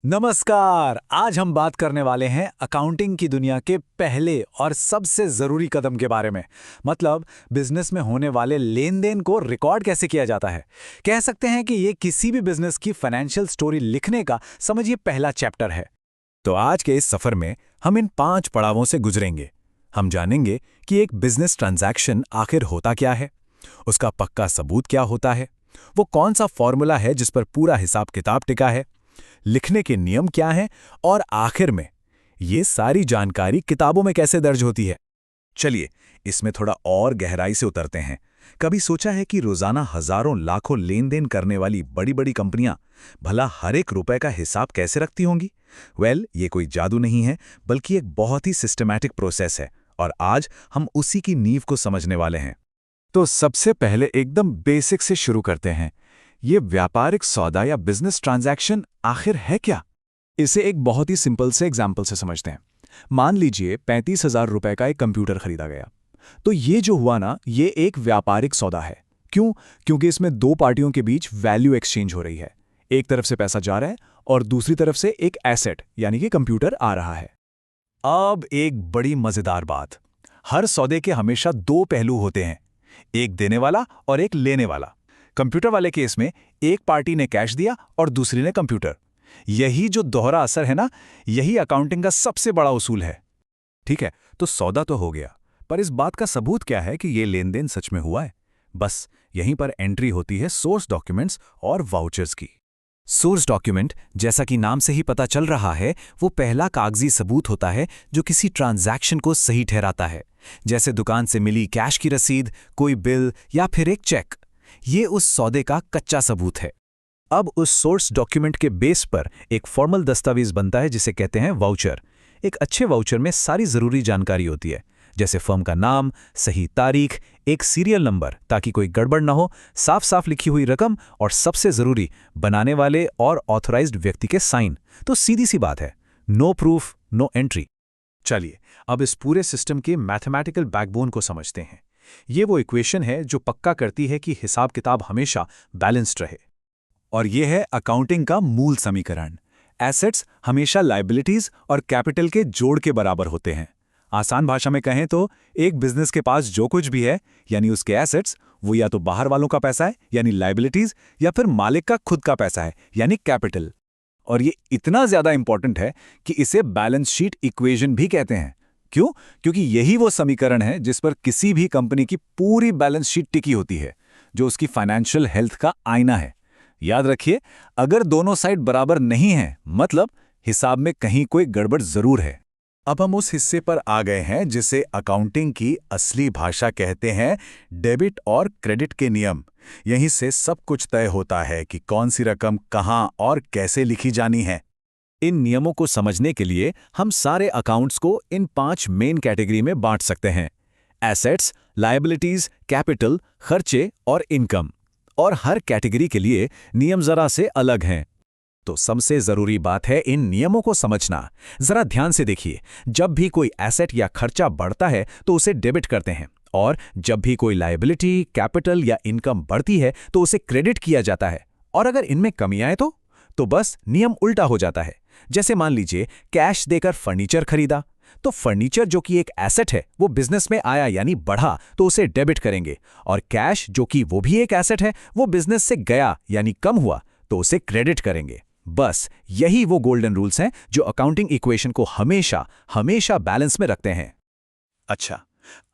नमस्कार। आज हम बात करने वाले हैं अकाउंटिंग की दुनिया के पहले और सबसे ज़रूरी कदम के बारे में। मतलब बिजनेस में होने वाले लेन देन को रिकॉर्ड कैसे किया जाता है। कह सकते हैं कि ये किसी भी बिजनेस की फाइनेंशियल स्टोरी लिखने का समझिए पहला चैप्टर है। तो आज के इस सफर में हम इन 5 पड़ावों से गुजरेंगे। हम जानेंगे कि एक बिजनेस ट्रांजैक्शन आखिर होता क्या है, उसका पक्का सबूत क्या होता है, वो कौन सा फॉर्मूला है जिस पर पूरा हिसाब किताब टिका है, लिखने के नियम क्या हैं और आखिर में ये सारी जानकारी किताबों में कैसे दर्ज होती है। चलिए इसमें थोड़ा और गहराई से उतरते हैं। कभी सोचा है कि रोजाना हजारों लाखों लेन देन करने वाली बड़ी बड़ी कंपनियां भला हर एक रुपए का हिसाब कैसे रखती होंगी? ये कोई जादू नहीं है, बल्कि एक बहुत ही सिस्टमैटिक प्रोसेस है और आज हम उसी की नींव को समझने वाले हैं। तो सबसे पहले एकदम बेसिक से शुरू करते हैं। ये व्यापारिक सौदा या बिजनेस ट्रांजैक्शन आखिर है क्या? इसे एक बहुत ही सिंपल से एग्जाम्पल से समझते हैं। मान लीजिए 35,000 रुपए का एक कंप्यूटर खरीदा गया। तो ये जो हुआ ना, ये एक व्यापारिक सौदा है। क्यों? क्योंकि इसमें दो पार्टियों के बीच वैल्यू एक्सचेंज हो रही है। एक तरफ से पैसा जा रहा है और दूसरी तरफ से एक एसेट यानी कि कंप्यूटर आ रहा है। अब एक बड़ी मजेदार बात, हर सौदे के हमेशा दो पहलू होते हैं, एक देने वाला और एक लेने वाला। कंप्यूटर वाले केस में एक पार्टी ने कैश दिया और दूसरी ने कंप्यूटर। यही जो दोहरा असर है ना, यही अकाउंटिंग का सबसे बड़ा उसूल है। ठीक है, तो सौदा तो हो गया, पर इस बात का सबूत क्या है कि ये लेन देन सच में हुआ है? बस यहीं पर एंट्री होती है सोर्स डॉक्यूमेंट्स और वाउचर्स की। सोर्स डॉक्यूमेंट, जैसा कि नाम से ही पता चल रहा है, वो पहला कागजी सबूत होता है जो किसी ट्रांजैक्शन को सही ठहराता है। जैसे दुकान से मिली कैश की रसीद, कोई बिल या फिर एक चेक। ये उस सौदे का कच्चा सबूत है। अब उस सोर्स डॉक्यूमेंट के बेस पर एक फॉर्मल दस्तावेज बनता है जिसे कहते हैं वाउचर। एक अच्छे वाउचर में सारी जरूरी जानकारी होती है, जैसे फर्म का नाम, सही तारीख, एक सीरियल नंबर ताकि कोई गड़बड़ ना हो, साफ साफ लिखी हुई रकम और सबसे जरूरी बनाने वाले और ऑथराइज्ड व्यक्ति के साइन। तो सीधी सी बात है, नो प्रूफ नो एंट्री। चलिए अब इस पूरे सिस्टम के मैथमेटिकल बैकबोन को समझते हैं। ये वो इक्वेशन है जो पक्का करती है कि हिसाब किताब हमेशा बैलेंस्ड रहे। और ये है अकाउंटिंग का मूल समीकरण। एसेट्स हमेशा लायबिलिटीज और कैपिटल के जोड़ के बराबर होते हैं। आसान भाषा में कहें तो एक बिजनेस के पास जो कुछ भी है यानी उसके एसेट्स, वो या तो बाहर वालों का पैसा है यानी लायबिलिटीज, या फिर मालिक का खुद का पैसा है यानी कैपिटल। और ये इतना ज्यादा इंपॉर्टेंट है कि इसे बैलेंस शीट इक्वेशन भी कहते हैं। क्यों? क्योंकि यही वो समीकरण है जिस पर किसी भी कंपनी की पूरी बैलेंस शीट टिकी होती है, जो उसकी फाइनेंशियल हेल्थ का आईना है। याद रखिए, अगर दोनों साइड बराबर नहीं है, मतलब हिसाब में कहीं कोई गड़बड़ जरूर है। अब हम उस हिस्से पर आ गए हैं जिसे अकाउंटिंग की असली भाषा कहते हैं, डेबिट और क्रेडिट के नियम। यहीं से सब कुछ तय होता है कि कौन सी रकम कहां और कैसे लिखी जानी है। इन नियमों को समझने के लिए हम सारे अकाउंट्स को इन 5 मेन कैटेगरी में बांट सकते हैं: एसेट्स, लायबिलिटीज, कैपिटल, खर्चे और इनकम। और हर कैटेगरी के लिए नियम जरा से अलग हैं। तो सबसे जरूरी बात है इन नियमों को समझना। जरा ध्यान से देखिए, जब भी कोई एसेट या खर्चा बढ़ता है तो उसे डेबिट करते हैं, और जब भी कोई लायबिलिटी, कैपिटल या इनकम बढ़ती है तो उसे क्रेडिट किया जाता है। और अगर इनमें कमी आए तो बस नियम उल्टा हो जाता है। जैसे मान लीजिए कैश देकर फर्नीचर खरीदा, तो फर्नीचर जो कि एक एसेट है वो बिजनेस में आया यानी बढ़ा तो उसे डेबिट करेंगे, और कैश जो कि वो भी एक एसेट है वो बिजनेस से गया यानी कम हुआ तो उसे क्रेडिट करेंगे। बस यही वो गोल्डन रूल्स हैं जो अकाउंटिंग इक्वेशन को हमेशा हमेशा बैलेंस में रखते हैं। अच्छा,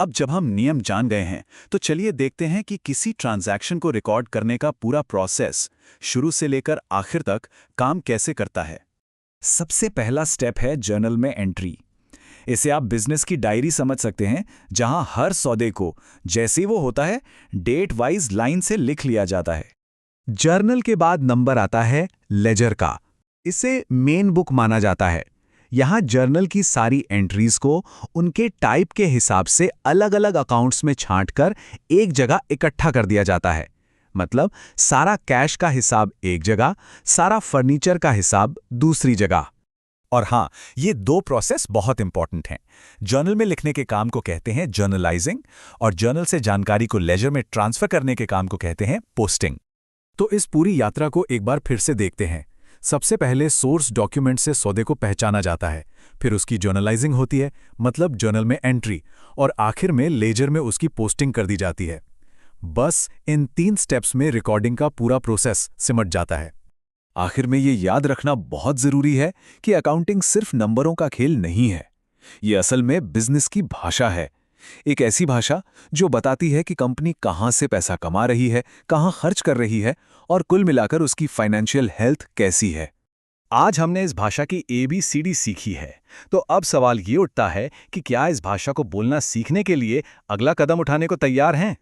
अब जब हम नियम जान गए हैं तो चलिए देखते हैं कि किसी ट्रांजैक्शन को रिकॉर्ड करने का पूरा प्रोसेस शुरू से लेकर आखिर तक काम कैसे करता है। सबसे पहला स्टेप है जर्नल में एंट्री। इसे आप बिजनेस की डायरी समझ सकते हैं, जहां हर सौदे को जैसे वो होता है डेट वाइज लाइन से लिख लिया जाता है। जर्नल के बाद नंबर आता है लेजर का। इसे मेन बुक माना जाता है। यहां जर्नल की सारी एंट्रीज को उनके टाइप के हिसाब से अलग अलग अकाउंट्स में छांटकर एक जगह इकट्ठा कर दिया जाता है। मतलब सारा कैश का हिसाब एक जगह, सारा फर्नीचर का हिसाब दूसरी जगह। और हाँ, ये दो प्रोसेस बहुत इंपॉर्टेंट हैं। जर्नल में लिखने के काम को कहते हैं जर्नलाइजिंग, और जर्नल से जानकारी को लेजर में ट्रांसफर करने के काम को कहते हैं पोस्टिंग। तो इस पूरी यात्रा को एक बार फिर से देखते हैं। सबसे पहले सोर्स डॉक्यूमेंट से सौदे को पहचाना जाता है, फिर उसकी जर्नलाइजिंग होती है, मतलब जर्नल में एंट्री, और आखिर में लेजर में उसकी पोस्टिंग कर दी जाती है। बस इन 3 स्टेप्स में रिकॉर्डिंग का पूरा प्रोसेस सिमट जाता है। आखिर में ये याद रखना बहुत जरूरी है कि अकाउंटिंग सिर्फ नंबरों का खेल नहीं है। ये असल में बिजनेस की भाषा है, एक ऐसी भाषा जो बताती है कि कंपनी कहां से पैसा कमा रही है, कहां खर्च कर रही है और कुल मिलाकर उसकी फाइनेंशियल हेल्थ कैसी है। आज हमने इस भाषा की ABCD सीखी है, तो अब सवाल ये उठता है कि क्या इस भाषा को बोलना सीखने के लिए अगला कदम उठाने को तैयार हैं?